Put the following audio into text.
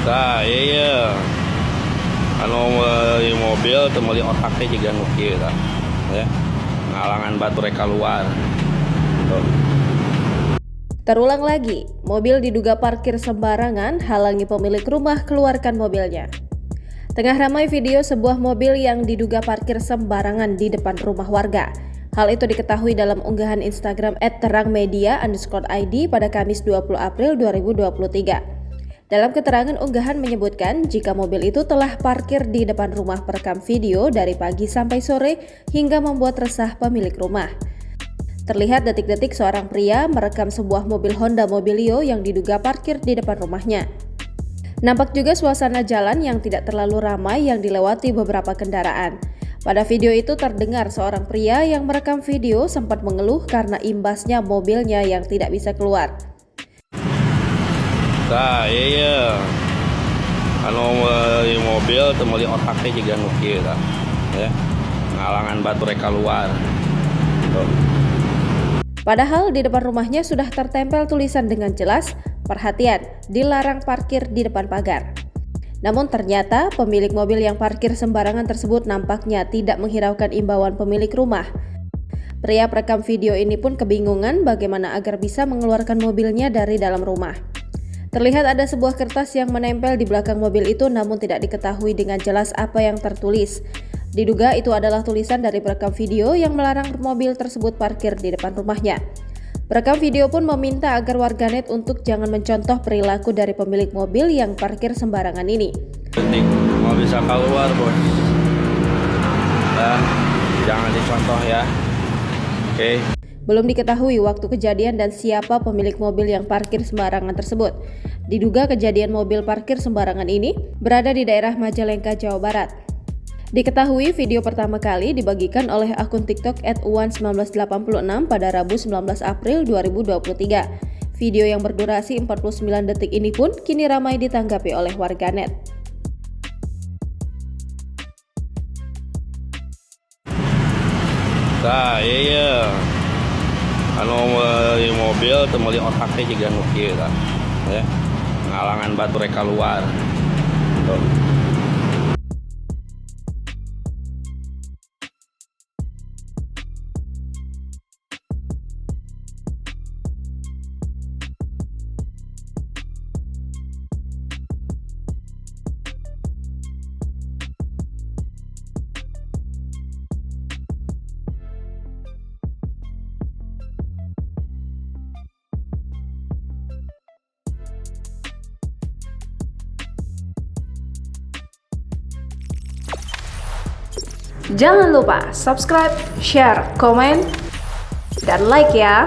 Nah iya anu mobil teu meuli otaknya juga nu kieu tah ya ngalangan batur keluar tuh. Terulang lagi, mobil diduga parkir sembarangan halangi pemilik rumah keluarkan mobilnya. Tengah ramai video sebuah mobil yang diduga parkir sembarangan di depan rumah warga. Hal itu diketahui dalam unggahan Instagram @terangmedia_id pada Kamis 20 April 2023. Dalam keterangan unggahan menyebutkan jika mobil itu telah parkir di depan rumah perekam video dari pagi sampai sore hingga membuat resah pemilik rumah. Terlihat detik-detik seorang pria merekam sebuah mobil Honda Mobilio yang diduga parkir di depan rumahnya. Nampak juga suasana jalan yang tidak terlalu ramai yang dilewati beberapa kendaraan. Pada video itu terdengar seorang pria yang merekam video sempat mengeluh karena imbasnya mobilnya yang tidak bisa keluar. Nah iya anu mobil teu meuli otaknya juga nu kieu tah ya ngalangan batur keluar tuh. Padahal di depan rumahnya sudah tertempel tulisan dengan jelas, "Perhatian, dilarang parkir di depan pagar." Namun ternyata pemilik mobil yang parkir sembarangan tersebut nampaknya tidak menghiraukan imbauan pemilik rumah. Pria perekam video ini pun kebingungan bagaimana agar bisa mengeluarkan mobilnya dari dalam rumah. Terlihat ada sebuah kertas yang menempel di belakang mobil itu namun tidak diketahui dengan jelas apa yang tertulis. Diduga itu adalah tulisan dari perekam video yang melarang mobil tersebut parkir di depan rumahnya. Perekam video pun meminta agar warganet untuk jangan mencontoh perilaku dari pemilik mobil yang parkir sembarangan ini. Penting mau bisa keluar bos dan jangan dicontoh ya. Oke. Belum diketahui waktu kejadian dan siapa pemilik mobil yang parkir sembarangan tersebut. Diduga kejadian mobil parkir sembarangan ini berada di daerah Majalengka, Jawa Barat. Diketahui video pertama kali dibagikan oleh akun TikTok @uan1986 pada Rabu 19 April 2023. Video yang berdurasi 49 detik ini pun kini ramai ditanggapi oleh warganet. Nah iya anu mobil teu meuli otaknya juga nu kieu tah ya ngalangan batur keluar tuh. Jangan lupa subscribe, share, komen, dan like ya!